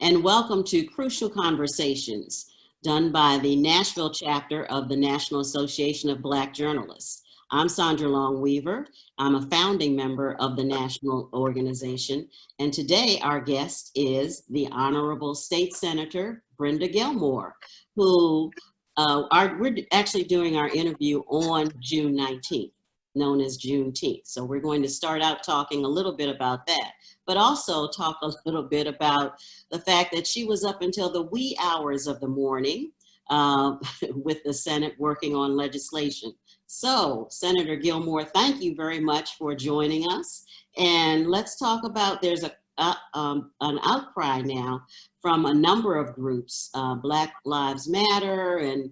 and welcome to Crucial Conversations, done by the Nashville Chapter of the National Association of Black Journalists. I'm Sandra Long Weaver. I'm a founding member of the national organization, and today our guest is the Honorable State Senator Brenda Gilmore, who we're actually doing our interview on June 19th, known as Juneteenth. So we're going to start out talking a little bit about that, but also talk a little bit about the fact that she was up until the wee hours of the morning with the Senate working on legislation. So, Senator Gilmore, thank you very much for joining us. And let's talk about, there's an outcry now from a number of groups, Black Lives Matter and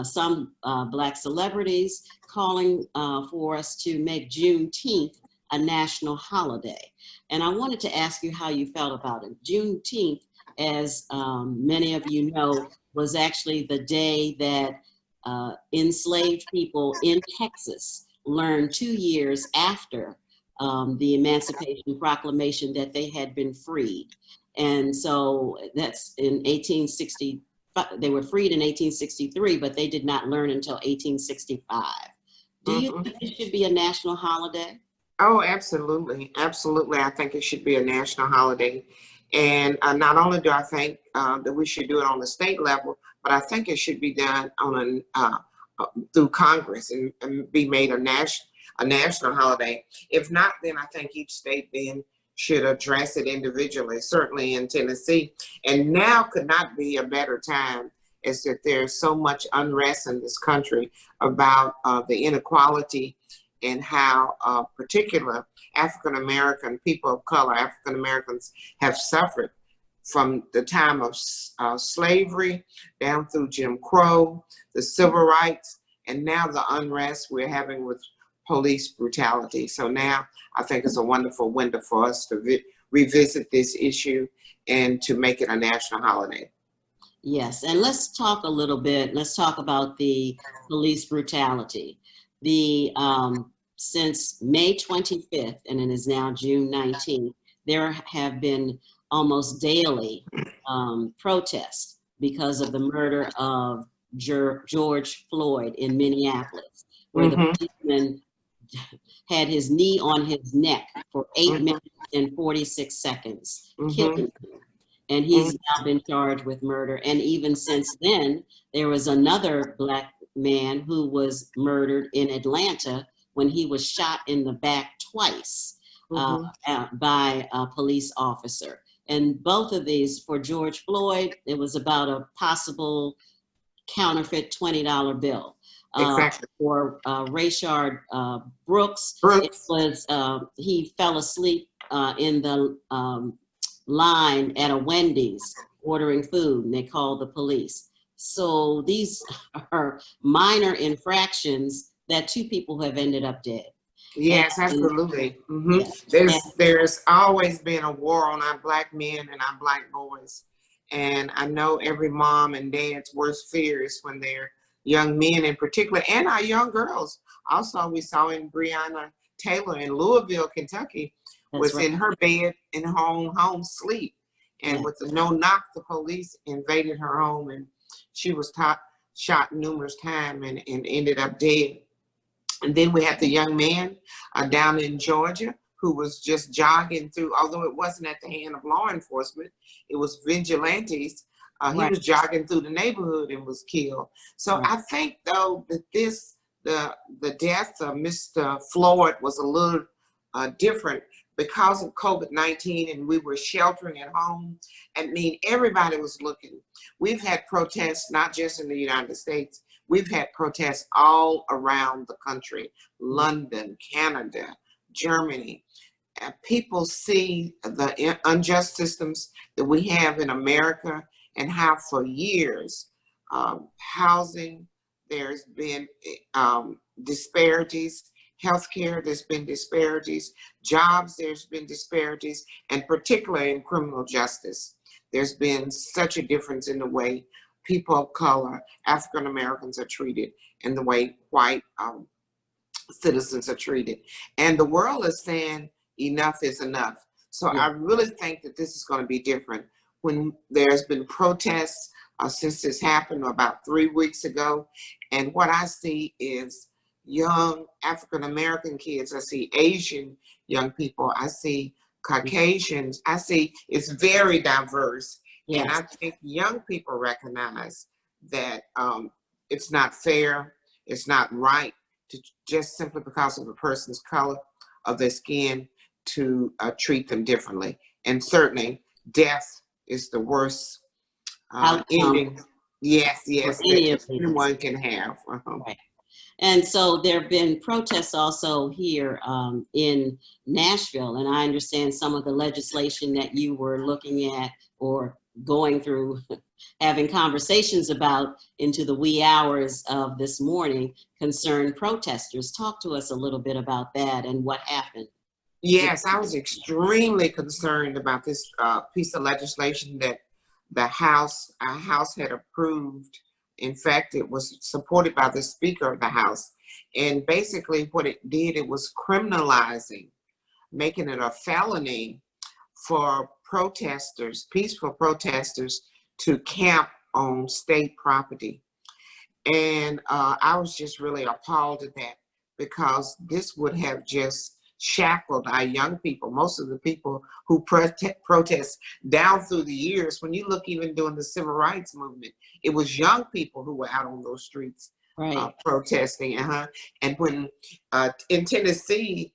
some Black celebrities calling for us to make Juneteenth a national holiday. And I wanted to ask you how you felt about it. Juneteenth, as many of you know, was actually the day that enslaved people in Texas learned 2 years after the Emancipation Proclamation that they had been freed. And so that's in 1860, they were freed in 1863, but they did not learn until 1865. Do you think it should be a national holiday? Oh, absolutely. Absolutely. I think it should be a national holiday. And not only do I think that we should do it on the state level, but I think it should be done on through Congress and be made a national holiday. If not, then I think each state then should address it individually, certainly in Tennessee. And now could not be a better time, is that there's so much unrest in this country about the inequality and how particular African-American people of color, African-Americans, have suffered from the time of slavery down through Jim Crow, the civil rights, and now the unrest we're having with police brutality. So now I think it's a wonderful window for us to revisit this issue and to make it a national holiday. Yes, and let's talk a little bit, let's talk about the police brutality. Since May 25th, and it is now June 19th, there have been almost daily protests because of the murder of George Floyd in Minneapolis, where the policeman had his knee on his neck for 8 minutes and 46 seconds, killing him. And he's now been charged with murder. And even since then, there was another Black man who was murdered in Atlanta when he was shot in the back twice by a police officer. And both of these, for George Floyd, it was about a possible counterfeit $20 bill. Exactly. For Rayshard Brooks, it was, he fell asleep in the line at a Wendy's ordering food, and they called the police. So these are minor infractions that 2 people have ended up dead. Yes, absolutely. There's always been a war on our Black men and our Black boys. And I know every mom and dad's worst fear is when their young men in particular, and our young girls. Also, we saw in Breonna Taylor in Louisville, Kentucky, was in her bed in her own home sleep. And with the no knock, the police invaded her home, and she was shot numerous times and ended up dead. And then we had the young man down in Georgia who was just jogging through, although it wasn't at the hand of law enforcement, it was vigilantes. He was jogging through the neighborhood and was killed. So I think, though, that the death of Mr. Floyd was a little different because of COVID-19, and we were sheltering at home. I mean, everybody was looking. We've had protests, not just in the United States. We've had protests all around the country, London, Canada, Germany. And people see the unjust systems that we have in America and how for years, housing, there's been disparities, healthcare, there's been disparities, jobs, there's been disparities, and particularly in criminal justice. There's been such a difference in the way people of color, African Americans are treated and the way white citizens are treated. And the world is saying enough is enough. So I really think that this is going to be different when there's been protests since this happened about 3 weeks ago. And what I see is young African-American kids. I see Asian young people. I see Caucasians. I see it's very diverse. Yes. And I think young people recognize that it's not fair, it's not right to just simply because of a person's color of their skin to treat them differently. And certainly death is the worst ending. Yes, that anyone can have. Right. And so there have been protests also here in Nashville, and I understand some of the legislation that you were looking at or going through, having conversations about into the wee hours of this morning concerned protesters. Talk to us a little bit about that and what happened. Yes, I was extremely concerned about this piece of legislation that our House had approved. In fact, it was supported by the Speaker of the House. And basically what it did, it was criminalizing, making it a felony for protesters, peaceful protesters, to camp on state property. And I was just really appalled at that, because this would have just shackled our young people. Most of the people who protest down through the years, when you look even during the civil rights movement, it was young people who were out on those streets, right, protesting. And when in Tennessee,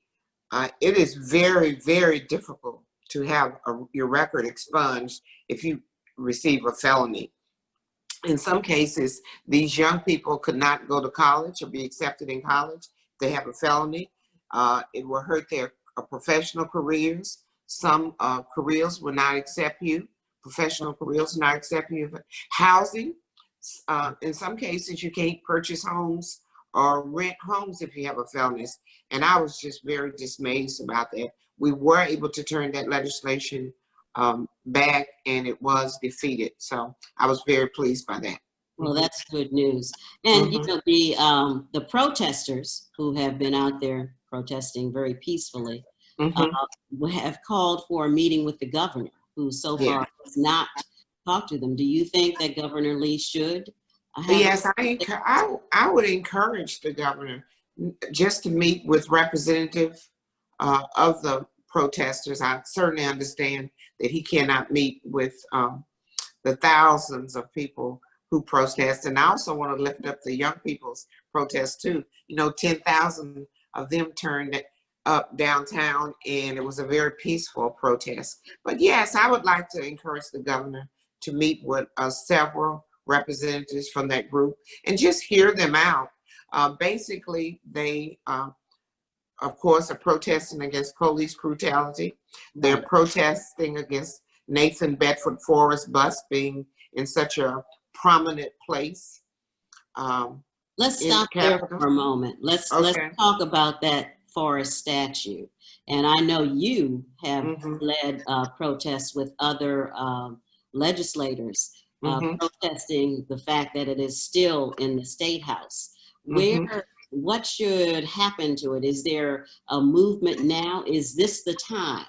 it is very, very difficult to have your record expunged if you receive a felony. In some cases, these young people could not go to college or be accepted in college. They have a felony. It will hurt their professional careers. Some careers will not accept you. Professional careers will not accept you. Housing, in some cases, you can't purchase homes or rent homes if you have a felony. And I was just very dismayed about that. We were able to turn that legislation back, and it was defeated. So I was very pleased by that. Well, that's good news. And you know, the protesters who have been out there protesting very peacefully have called for a meeting with the governor, who so far has not talked to them. Do you think that Governor Lee should? Yes, I would encourage the governor just to meet with representative of the protesters. I certainly understand that he cannot meet with the thousands of people who protest. And I also want to lift up the young people's protest too. You know, 10,000 of them turned up downtown, and it was a very peaceful protest. But yes, I would like to encourage the governor to meet with several representatives from that group and just hear them out. Basically, they, of course, are protesting against police brutality. They're protesting against Nathan Bedford Forrest bus being in such a prominent place. Let's stop there for a moment. Let's talk about that Forrest statue. And I know you have led protests with other legislators protesting the fact that it is still in the State House. What should happen to it? Is there a movement now? Is this the time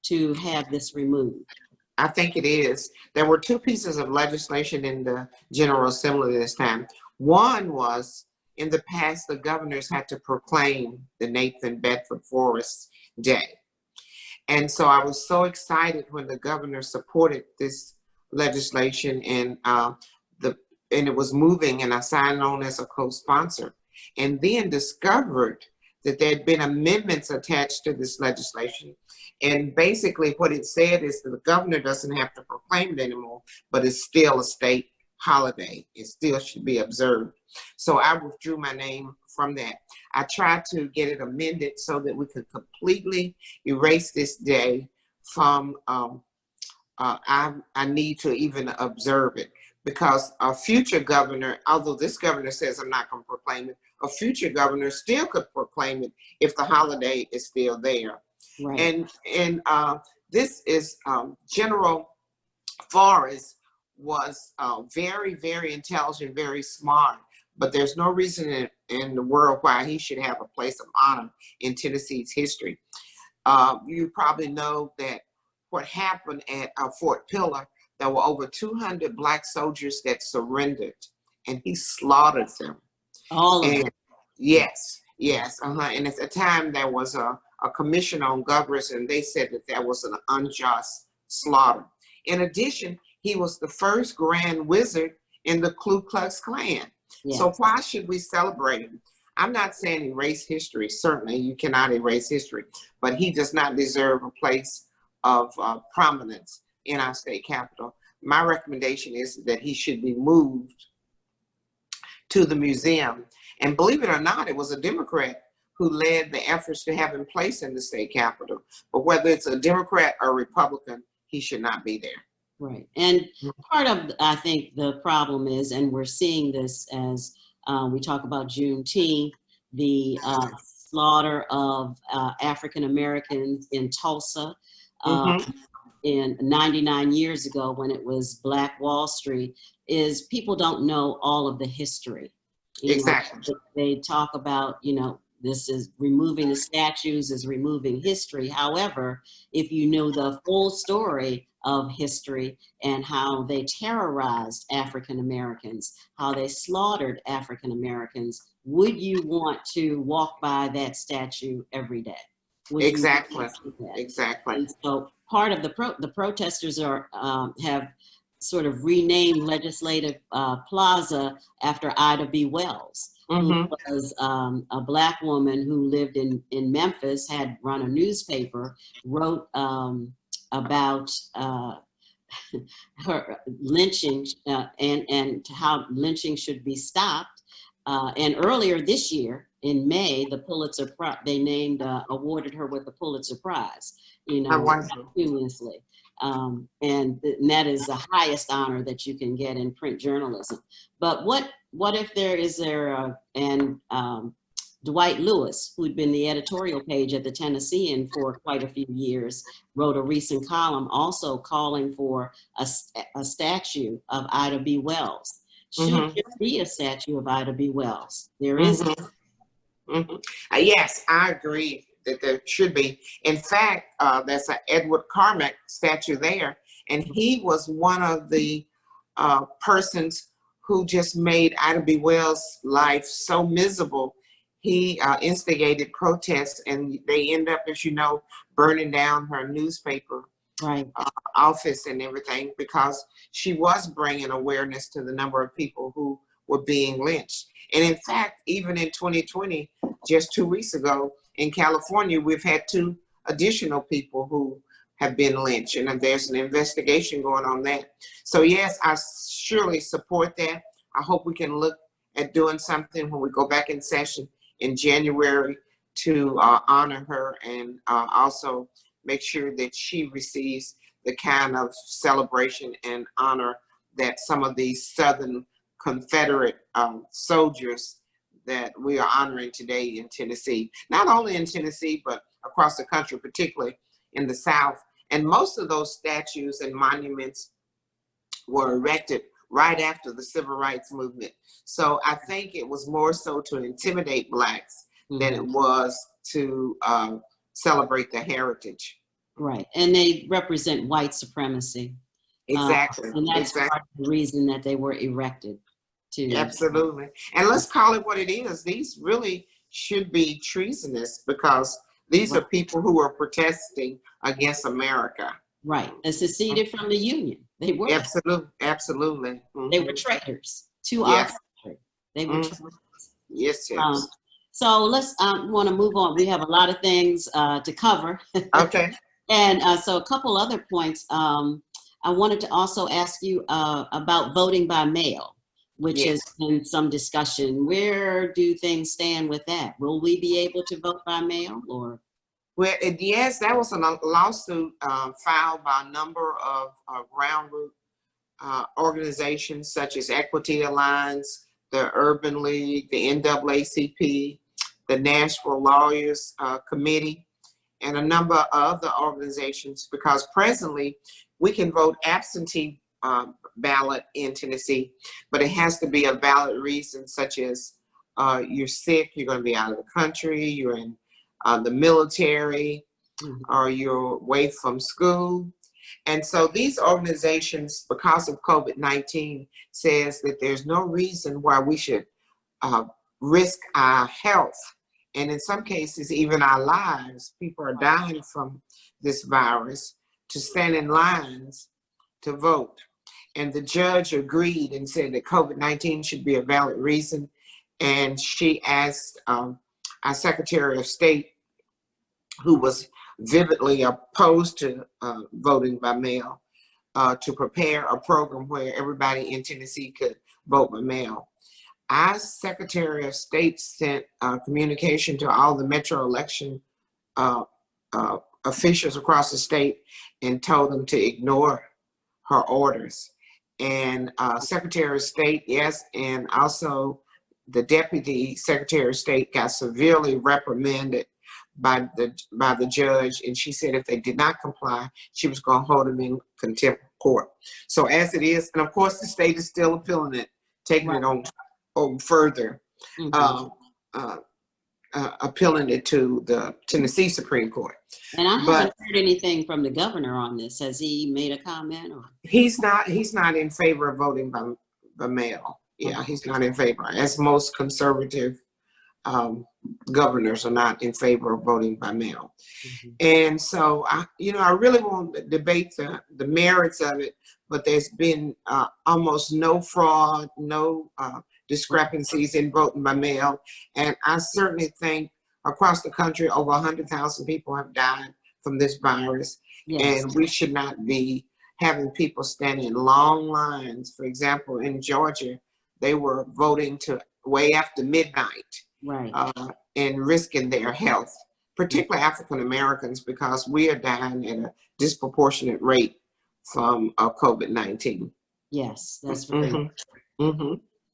to have this removed? I think it is. There were two pieces of legislation in the General Assembly this time. One was, in the past, the governors had to proclaim the Nathan Bedford Forrest Day. And so I was so excited when the governor supported this legislation, and it was moving, and I signed on as a co-sponsor. And then discovered that there had been amendments attached to this legislation. And basically what it said is that the governor doesn't have to proclaim it anymore, but it's still a state holiday. It still should be observed. So I withdrew my name from that. I tried to get it amended so that we could completely erase this day from, I need to even observe it, because a future governor, although this governor says I'm not going to proclaim it, a future governor still could proclaim it if the holiday is still there. Right. And this is General Forrest was very, very intelligent, very smart, but there's no reason in the world why he should have a place of honor in Tennessee's history. You probably know that what happened at Fort Pillar, there were over 200 Black soldiers that surrendered, and he slaughtered them. All of And them. yes, yes, And at the time, there was a commission on governors, and they said that that was an unjust slaughter. In addition, he was the first Grand Wizard in the Ku Klux Klan. Yes. So why should we celebrate him? I'm not saying erase history. Certainly, you cannot erase history, but he does not deserve a place of prominence in our state capitol. My recommendation is that he should be moved to the museum. And believe it or not, it was a Democrat who led the efforts to have him placed in the state capitol. But whether it's a Democrat or Republican, he should not be there. Right. And part of, I think, the problem is, and we're seeing this as we talk about Juneteenth, the slaughter of African Americans in Tulsa in 99 years ago when it was Black Wall Street, is people don't know all of the history. Exactly. They talk about, this is removing the statues, is removing history. However, if you know the full story of history and how they terrorized African Americans, how they slaughtered African Americans, would you want to walk by that statue every day? Exactly. Exactly. And so part of the protesters are have sort of renamed Legislative Plaza after Ida B. Wells, who was a Black woman who lived in Memphis, had run a newspaper, wrote about her lynching and how lynching should be stopped. And earlier this year, in May, the Pulitzer they awarded her with the Pulitzer Prize, posthumously. And that is the highest honor that you can get in print journalism. But what if Dwight Lewis, who'd been the editorial page at the Tennessean for quite a few years, wrote a recent column also calling for a statue of Ida B. Wells. Should there be a statue of Ida B. Wells? There is. Yes, I agree that there should be. In fact, there's an Edward Carmack statue there, and he was one of the persons who just made Ida B. Wells' life so miserable. He instigated protests, and they end up, as you know, burning down her newspaper office and everything, because she was bringing awareness to the number of people who were being lynched. And in fact, even in 2020, just 2 weeks ago in California, we've had 2 additional people who have been lynched, and there's an investigation going on that. So yes, I surely support that. I hope we can look at doing something when we go back in session in January to honor her, and also make sure that she receives the kind of celebration and honor that some of these Southern Confederate soldiers that we are honoring today in Tennessee, not only in Tennessee, but across the country, particularly in the South. And most of those statues and monuments were erected right after the Civil Rights Movement. So I think it was more so to intimidate Blacks than it was to celebrate their heritage. Right, and they represent white supremacy. Exactly. And that's part of the reason that they were erected. Absolutely. And let's call it what it is. These really should be treasonous, because these are people who are protesting against America. Right. They seceded from the Union. They were. Absolutely. They were traitors to our country. They were traitors. Yes. So let's want to move on. We have a lot of things to cover. Okay. And so a couple other points. I wanted to also ask you about voting by mail, which has been some discussion. Where do things stand with that? Will we be able to vote by mail, or? Well, yes, that was a lawsuit filed by a number of ground root organizations such as Equity Alliance, the Urban League, the NAACP, the Nashville Lawyers Committee, and a number of other organizations, because presently we can vote absentee ballot in Tennessee, but it has to be a valid reason, such as you're sick, you're going to be out of the country, you're in the military, or you're away from school. And so these organizations, because of COVID-19, says that there's no reason why we should risk our health, and in some cases, even our lives. People are dying from this virus, to stand in lines to vote. And the judge agreed and said that COVID-19 should be a valid reason. And she asked our Secretary of State, who was vividly opposed to voting by mail, to prepare a program where everybody in Tennessee could vote by mail. Our Secretary of State sent communication to all the metro election officials across the state and told them to ignore her orders. And Secretary of State, yes, and also the Deputy Secretary of State got severely reprimanded by the judge, and she said if they did not comply, she was going to hold them in contempt of court. So as it is, and of course the state is still appealing it, taking it on further, appealing it to the Tennessee Supreme Court. And I haven't heard anything from the governor on this. Has he made a comment? Or? He's not in favor of voting by mail. Yeah, he's not in favor, as most conservative governors are not in favor of voting by mail. And so, I really won't debate the merits of it, but there's been almost no fraud, no discrepancies in voting by mail. And I certainly think across the country, over 100,000 people have died from this virus. Yes. And we should not be having people standing in long lines. For example, in Georgia, they were voting to way after midnight, and risking their health, particularly African Americans, because we are dying at a disproportionate rate from COVID-19. Yes, that's very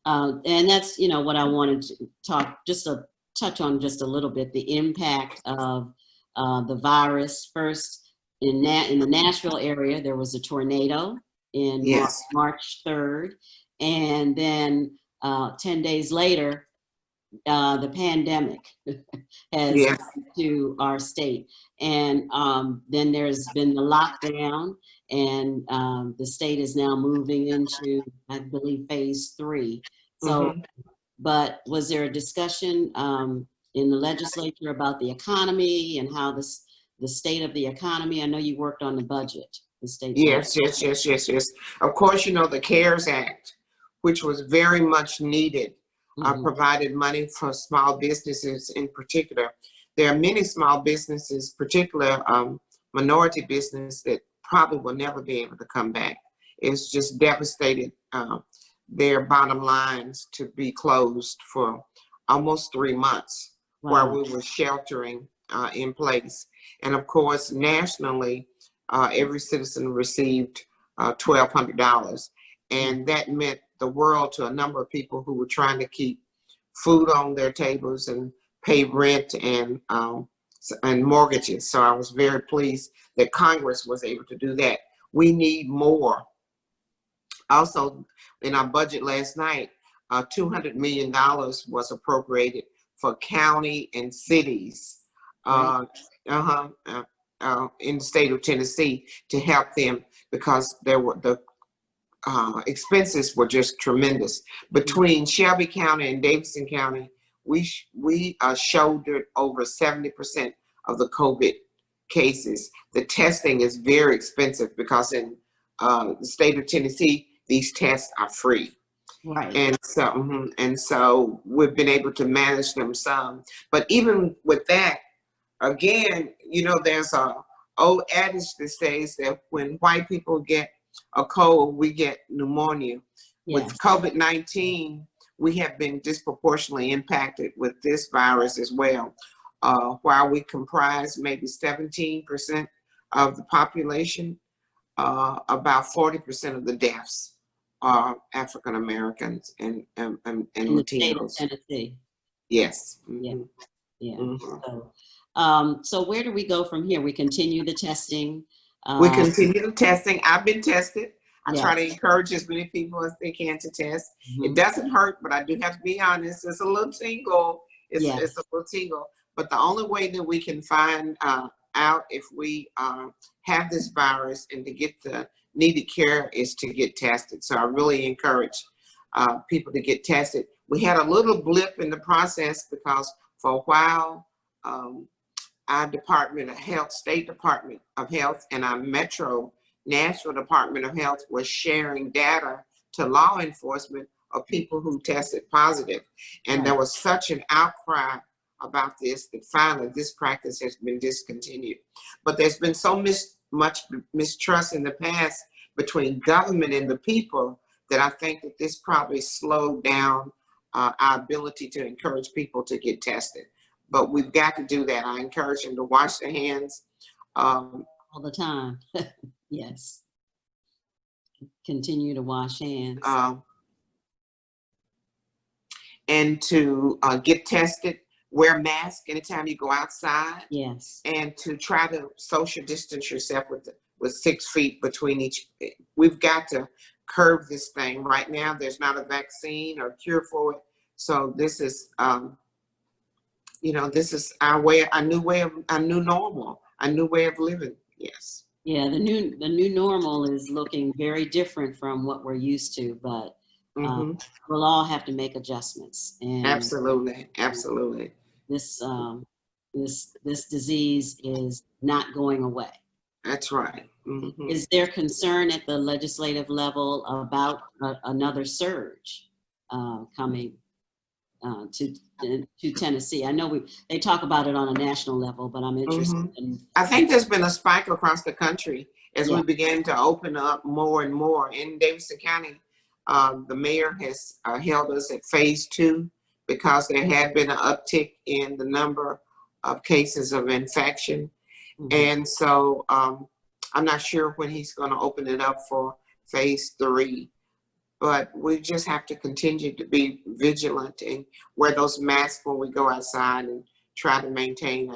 and that's what I wanted to touch on just a little bit, the impact of the virus. First, in the Nashville area, there was a tornado in March 3rd, and then 10 days later, the pandemic has come to our state. And then there's been the lockdown, and the state is now moving into, I believe, phase 3. So, but was there a discussion in the legislature about the economy and how the state of the economy? I know you worked on the budget, the state. Yes. Of course, the CARES Act, which was very much needed, provided money for small businesses in particular. There are many small businesses, particularly minority business, that probably will never be able to come back. It's just devastated their bottom lines to be closed for almost 3 months while we were sheltering in place. And of course, nationally, every citizen received $1,200. And that meant the world to a number of people who were trying to keep food on their tables and pay rent and mortgages. So I was very pleased that Congress was able to do that. We need more. Also, in our budget last night, $200 million was appropriated for county and cities in the state of Tennessee to help them, because the expenses were just tremendous. Between Shelby County and Davidson County, we shouldered over 70% of the COVID cases. The testing is very expensive because in the state of Tennessee, these tests are free. And so we've been able to manage them some. But even with that, again, there's a old adage that says that when white people get a cold, we get pneumonia. With COVID-19, we have been disproportionately impacted with this virus as well. While we comprise maybe 17% of the population, about 40% of the deaths are African Americans and Latinos. In the state of Tennessee. Yes. So where do we go from here? We continue the testing. We continue the testing. I've been tested. I try to encourage as many people as they can to test. It doesn't hurt, but I do have to be honest. It's a little tingle. It's a little tingle. But the only way that we can find out if we have this virus, and to get the needed care is to get tested. So I really encourage people to get tested. We had a little blip in the process because for a while, our Department of Health, State Department of Health, and our Metro Nashville Department of Health was sharing data to law enforcement of people who tested positive. And there was such an outcry about this that finally this practice has been discontinued. But there's been so much mistrust in the past between government and the people that I think that this probably slowed down our ability to encourage people to get tested. But we've got to do that. I encourage them to wash their hands. All the time. Yes. Continue to wash hands. And to get tested, wear masks anytime you go outside. Yes. And to try to social distance yourself with 6 feet between each. We've got to curb this thing. Right now, there's not a vaccine or cure for it. So this is, you know, this is our new normal, a new way of living. Yes. Yeah, the new normal is looking very different from what we're used to, but we'll all have to make adjustments. And absolutely. This disease is not going away. That's right. Is there concern at the legislative level about another surge coming to Tennessee? I know they talk about it on a national level, but I'm interested in. I think there's been a spike across the country as we begin to open up more and more. In Davidson County, the mayor has held us at phase 2 because there had been an uptick in the number of cases of infection. And so I'm not sure when he's going to open it up for phase 3. But we just have to continue to be vigilant and wear those masks when we go outside and try to maintain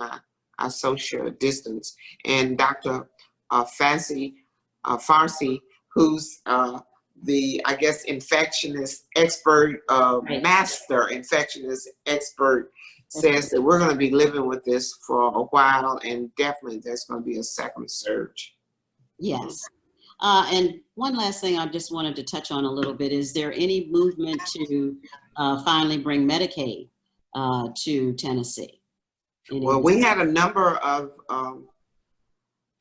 our social distance. And Dr. Farsi, who's I guess, infectionist expert, master infectionist expert, says that we're going to be living with this for a while, and definitely there's going to be a second surge. Yes. And one last thing I just wanted to touch on a little bit, is there any movement to finally bring Medicaid to Tennessee? Well, we had a number of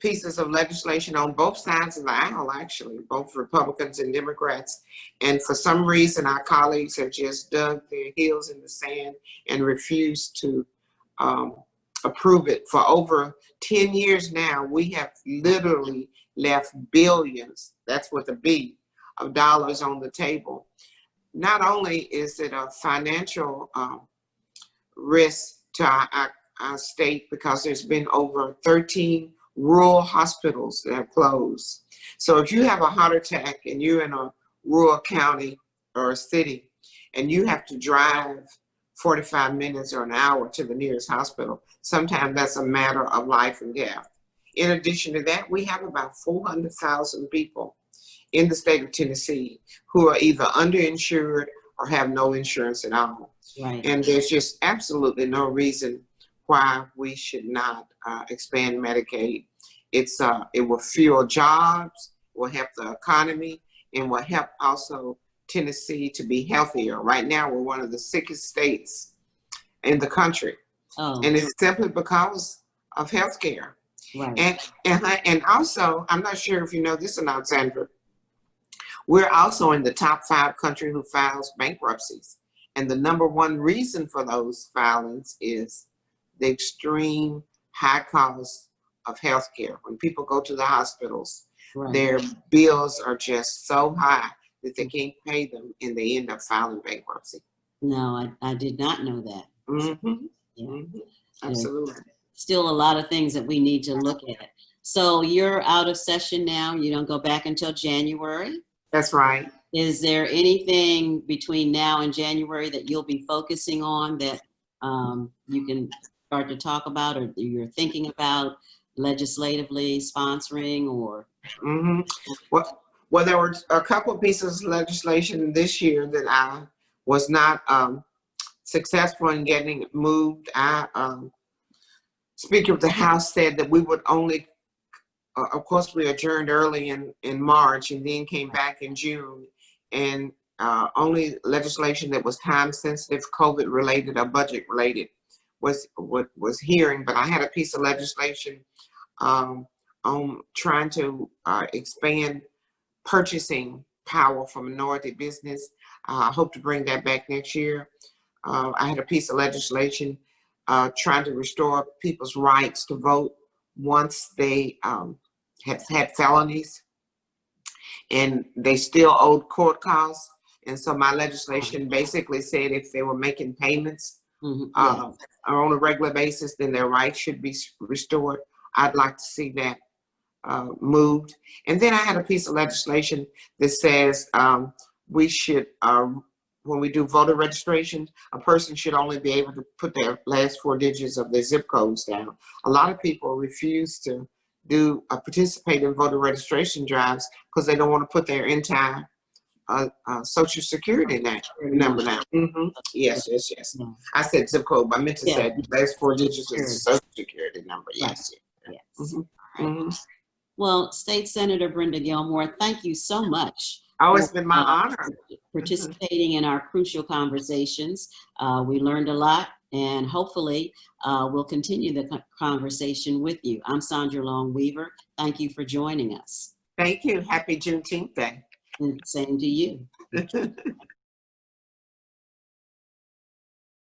pieces of legislation on both sides of the aisle, actually, both Republicans and Democrats. And for some reason, our colleagues have just dug their heels in the sand and refused to approve it. For over 10 years now, we have literally left billions, that's with a B, of dollars on the table. Not only is it a financial risk to our state, because there's been over 13 rural hospitals that have closed. So if you have a heart attack and you're in a rural county or a city and you have to drive 45 minutes or an hour to the nearest hospital, sometimes that's a matter of life and death. In addition to that, we have about 400,000 people in the state of Tennessee who are either underinsured or have no insurance at all. Right. And there's just absolutely no reason why we should not expand Medicaid. It will fuel jobs, will help the economy, and will help also Tennessee to be healthier. Right now, we're one of the sickest states in the country. And it's simply because of health care. Right. And also, I'm not sure if you know this or not, Sandra, we're also in the top 5 country who files bankruptcies. And the #1 reason for those filings is the extreme high cost of health care. When people go to the hospitals, their bills are just so high that they can't pay them, and they end up filing bankruptcy. No, I did not know that. Yeah. Absolutely. Still a lot of things that we need to look at. So you're out of session now. You don't go back until January. That's right. Is there anything between now and January that you'll be focusing on that you can start to talk about, or you're thinking about legislatively sponsoring, or? Well, there were a couple of pieces of legislation this year that I was not successful in getting moved. I Speaker of the House said that we would only, of course, we adjourned early in March and then came back in June, and only legislation that was time sensitive, COVID related or budget related was hearing. But I had a piece of legislation on trying to expand purchasing power for minority business. I hope to bring that back next year. I had a piece of legislation trying to restore people's rights to vote once they have had felonies and they still owed court costs. And so my legislation basically said if they were making payments on a regular basis, then their rights should be restored. I'd like to see that moved. And then I had a piece of legislation that says we should, when we do voter registration, a person should only be able to put their last 4 digits of their zip codes down. A lot of people refuse to participate in voter registration drives because they don't want to put their entire social security number down. Yes. I said zip code, but I meant to say last 4 digits of the social security number. Yes. Well, State Senator Brenda Gilmore, thank you so much. Oh, it's been my honor. Participating in our crucial conversations. We learned a lot, and hopefully we'll continue the conversation with you. I'm Sandra Long Weaver. Thank you for joining us. Thank you. Happy Juneteenth Day. And same to you.